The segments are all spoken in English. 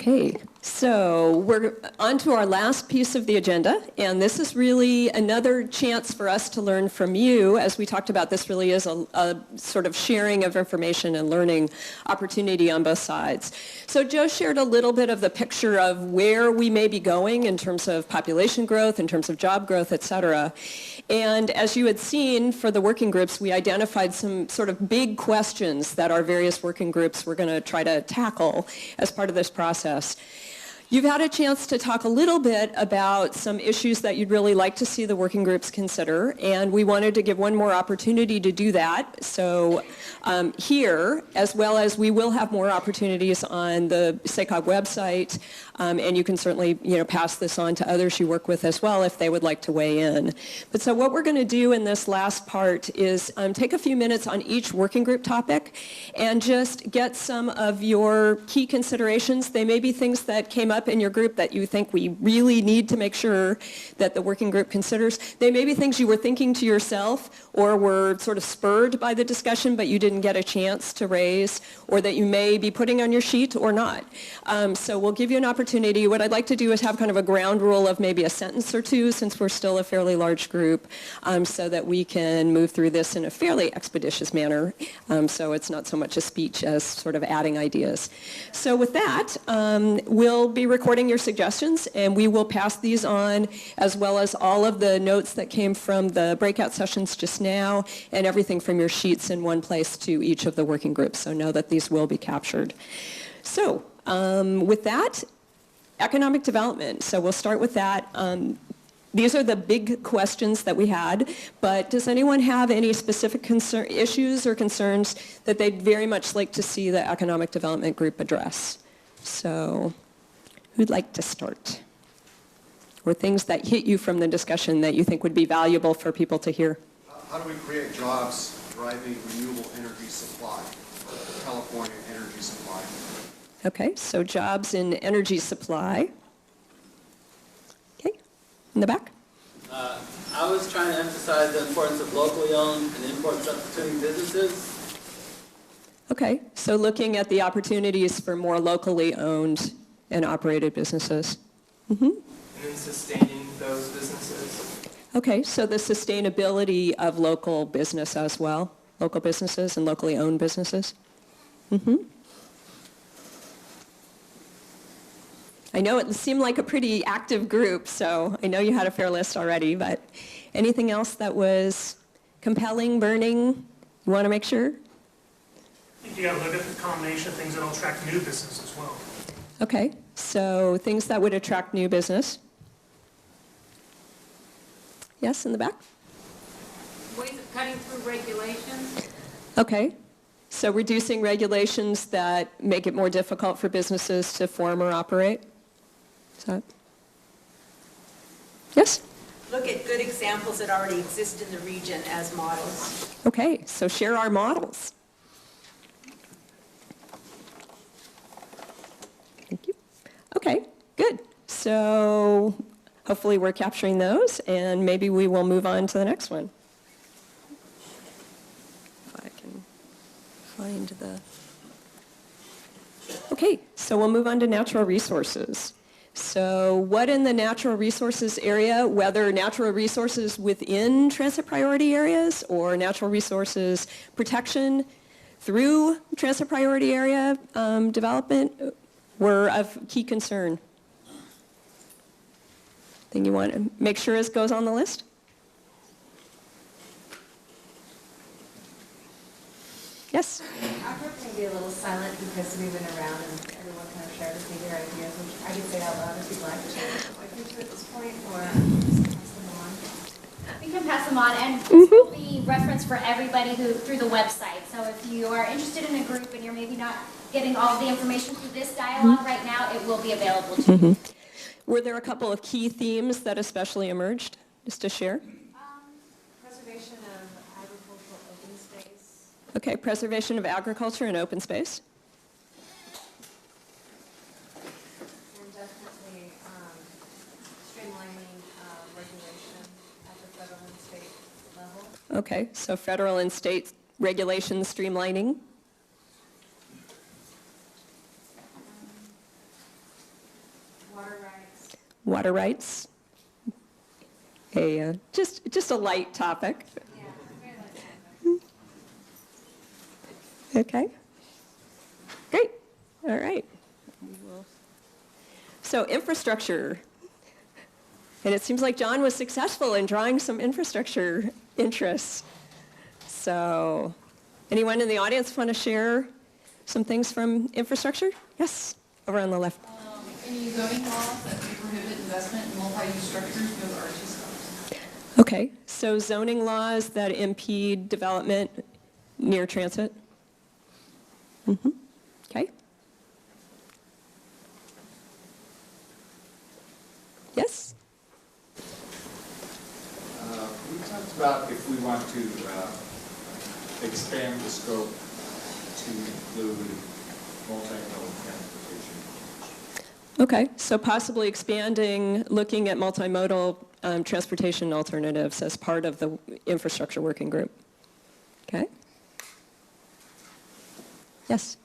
Okay, so we're on to our last piece of the agenda, and this is really another chance for us to learn from you. As we talked about, this really is a sort of sharing of information and learning opportunity on both sides. So Joe shared a little bit of the picture of where we may be going in terms of population growth, in terms of job growth, et cetera. And as you had seen for the working groups, we identified some sort of big questions that our various working groups were going to try to tackle as part of this process. You've had a chance to talk a little bit about some issues that you'd really like to see the working groups consider, and we wanted to give one more opportunity to do that. So here, as well as we will have more opportunities on the SACOG website, and you can certainly pass this on to others you work with as well if they would like to weigh in. But so what we're going to do in this last part is take a few minutes on each working group topic and just get some of your key considerations. They may be things that came up in your group that you think we really need to make sure that the working group considers. They may be things you were thinking to yourself or were sort of spurred by the discussion but you didn't get a chance to raise, or that you may be putting on your sheet or not. So we'll give you an opportunity. What I'd like to do is have kind of a ground rule of maybe a sentence or two, since we're still a fairly large group, so that we can move through this in a fairly expeditious manner. So it's not so much a speech as sort of adding ideas. So with that, we'll be recording your suggestions, and we will pass these on, as well as all of the notes that came from the breakout sessions just now, and everything from your sheets in one place to each of the working groups. So know that these will be captured. So with that, economic development. So we'll start with that. These are the big questions that we had, but does anyone have any specific issues or concerns that they'd very much like to see the economic development group address? So who'd like to start? Or things that hit you from the discussion that you think would be valuable for people to hear? How do we create jobs driving renewable energy supply, California energy supply? Okay, so jobs in energy supply. Okay, in the back. I was trying to emphasize the importance of locally owned and import substituting businesses. Okay, so looking at the opportunities for more locally owned and operated businesses. Mm-hmm. And then sustaining those businesses. Okay, so the sustainability of local business as well, local businesses and locally owned businesses. Mm-hmm. I know it seemed like a pretty active group, so I know you had a fair list already, but anything else that was compelling, burning, you want to make sure? I think you got to look at the combination of things that will attract new business as well. Okay, so things that would attract new business. Yes, in the back? Ways of cutting through regulations. Okay, so reducing regulations that make it more difficult for businesses to form or operate. Is that? Yes? Look at good examples that already exist in the region as models. Okay, so share our models. Thank you. Okay, good. So hopefully we're capturing those, and maybe we will move on to the next one. If I can find the... Okay, so we'll move on to natural resources. So what in the natural resources area, whether natural resources within transit priority areas or natural resources protection through transit priority area development, were of key concern? Thing you want to make sure it goes on the list? Yes? Our group can be a little silent because we went around and everyone kind of shared with me their ideas, which I can say out loud if you'd like to look into at this point, or just pass them on. We can pass them on, and this will be referenced for everybody through the website. So if you are interested in a group and you're maybe not getting all of the information through this dialogue right now, it will be available to you. Were there a couple of key themes that especially emerged, just to share? Preservation of agricultural open space. Okay, preservation of agriculture and open space. And definitely streamlining regulation at the federal and state level. Okay, so federal and state regulation streamlining. Water rights. Water rights. Just a light topic. Yeah, very much. Okay. Great. All right. So infrastructure. And it seems like John was successful in drawing some infrastructure interests. So anyone in the audience want to share some things from infrastructure? Yes, over on the left. Any zoning laws that may prohibit investment in multi-use structures with RT stops? Okay, so zoning laws that impede development near transit? Okay. Yes? We talked about if we want to expand the scope to include multimodal transportation. Okay, so possibly expanding, looking at multimodal transportation alternatives as part of the infrastructure working group. Okay? Yes?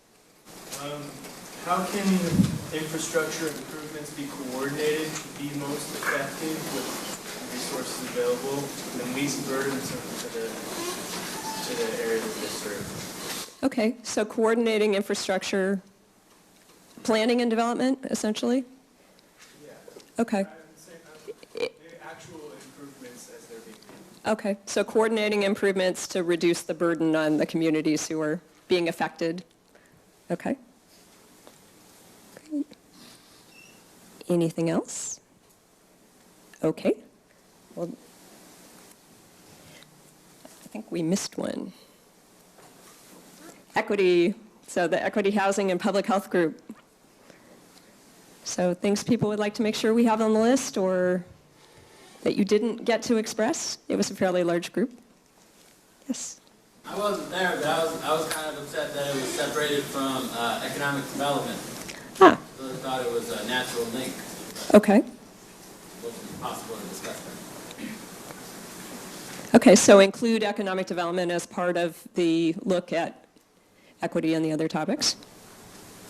How can infrastructure improvements be coordinated to be most effective with resources available and least burdensome to the area that they serve? Okay, so coordinating infrastructure, planning and development, essentially? Yeah. Okay. The actual improvements as they're being made. Okay, so coordinating improvements to reduce the burden on the communities who are being affected. Okay. Great. Anything else? Okay. Well, I think we missed one. Equity, so the Equity Housing and Public Health Group. So things people would like to make sure we have on the list or that you didn't get to express? It was a fairly large group. Yes. I wasn't there, but I was kind of upset that it was separated from economic development. Ah, So I thought it was a natural link. okay. It wasn't possible to discuss that. Okay, so include economic development as part of the look at equity and the other topics?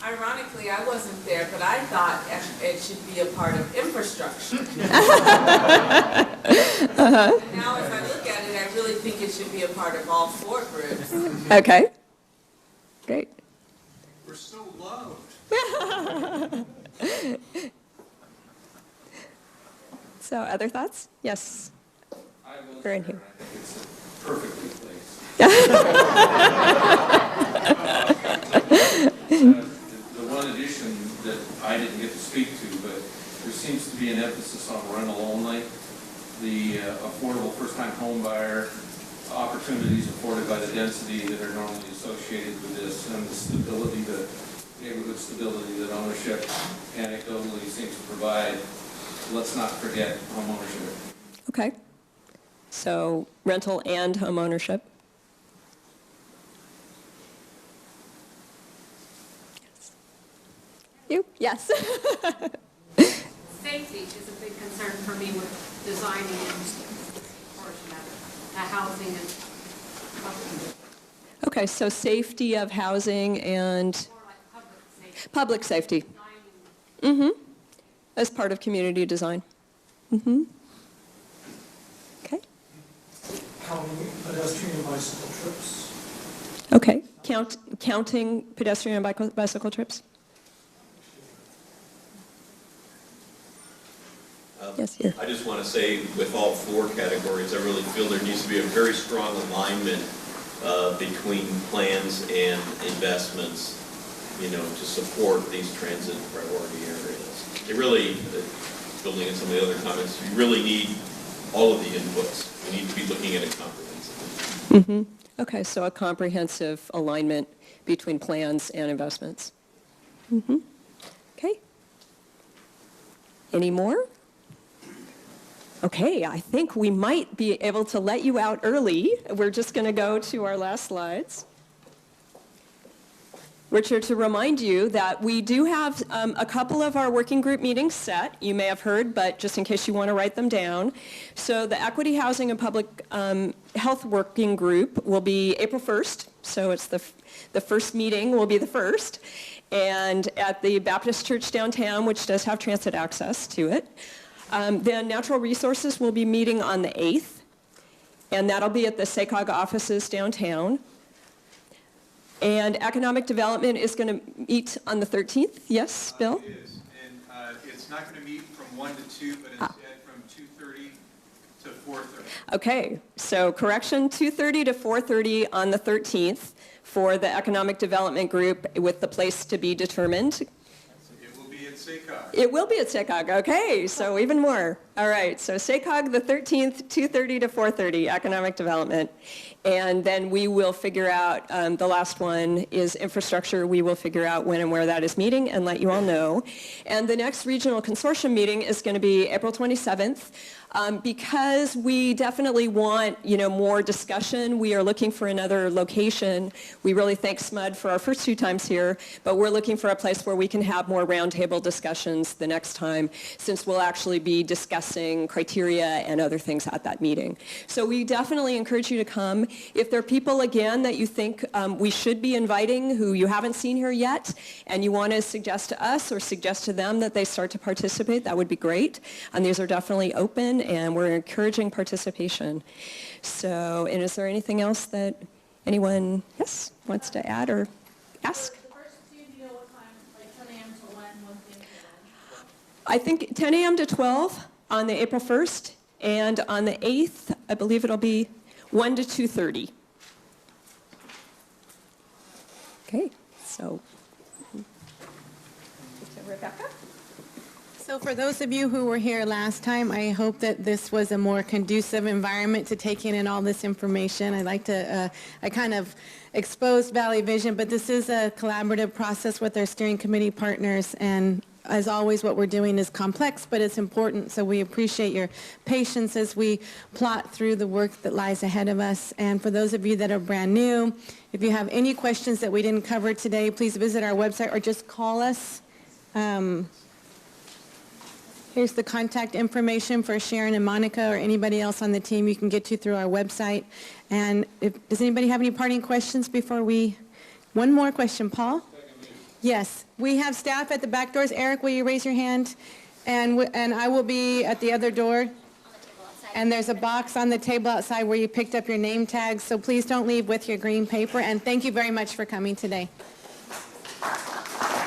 Ironically, I wasn't there, but I thought it should be a part of infrastructure. And now as I look at it, I really think it should be a part of all four groups. Okay. Great. We're so loved. So other thoughts? Yes. I was We're in there, here. and I think it's perfectly placed. The one addition that I didn't get to speak to, but there seems to be an emphasis on rental only. The affordable first-time home buyer opportunities afforded by the density that are normally associated with this and the stability, the neighborhood stability that ownership anecdotally seems to provide. Let's not forget homeownership. Okay. So rental and home ownership. Yes. You? Yes. Safety is a big concern for me with designing and portion of it, housing and public. Okay, so safety of housing and More like public safety. public safety. Designing As part of community design. Okay. Counting pedestrian bicycle trips. Okay. Counting pedestrian and bicycle trips? Yes, here. I just want to say, with all four categories, I really feel there needs to be a very strong alignment between plans and investments, to support these transit priority areas. It really, building on some of the other comments, you really need all of the inputs. We need to be looking at it comprehensively. Okay, so a comprehensive alignment between plans and investments. Okay. Any more? Okay, I think we might be able to let you out early. We're just going to go to our last slides. Richard, to remind you that we do have a couple of our working group meetings set. You may have heard, but just in case you want to write them down. So the Equity Housing and Public Health Working Group will be April 1st. So it's the first meeting will be the first. and at the Baptist Church downtown, which does have transit access to it. Then Natural Resources will be meeting on the 8th, and that'll be at the SACOG offices downtown. And Economic Development is going to meet on the 13th. Yes, Bill? It is, and it's not going to meet from 1 to 2, but instead from 2:30 to 4:30. Okay, so correction, 2:30 to 4:30 on the 13th for the Economic Development Group with the place to be determined. It will be at SACOG. It will be at SACOG, okay, so even more. All right, so SACOG the 13th, 2:30 to 4:30, Economic Development. And then we will figure out, the last one is infrastructure. We will figure out when and where that is meeting and let you all know. And the next regional consortium meeting is going to be April 27th. Because we definitely want, more discussion, we are looking for another location. We really thank SMUD for our first 2 times here, but we're looking for a place where we can have more roundtable discussions the next time, since we'll actually be discussing criteria and other things at that meeting. So we definitely encourage you to come. If there are people, again, that you think we should be inviting who you haven't seen here yet, and you want to suggest to us or suggest to them that they start to participate, that would be great. And these are definitely open, and we're encouraging participation. So, and is there anything else that anyone, yes, wants to add or ask? The first 2, do you know what time, like 10 a.m. to 1 p.m. to 1? I think 10 a.m. to 12 on the April 1st, and on the 8th, I believe it'll be 1 to 2:30. Okay, so Rebecca? So for those of you who were here last time, I hope that this was a more conducive environment to taking in all this information. I kind of exposed Valley Vision, but this is a collaborative process with our steering committee partners, and as always, what we're doing is complex, but it's important, so we appreciate your patience as we plot through the work that lies ahead of us. And for those of you that are brand new, if you have any questions that we didn't cover today, please visit our website or just call us. Here's the contact information for Sharon and Monica or anybody else on the team you can get to through our website. And does anybody have any parting questions before one more question, Paul? Yes, we have staff at the back doors. Eric, will you raise your hand? And I will be at the other door. And there's a box on the table outside where you picked up your name tags, so please don't leave with your green paper. And thank you very much for coming today.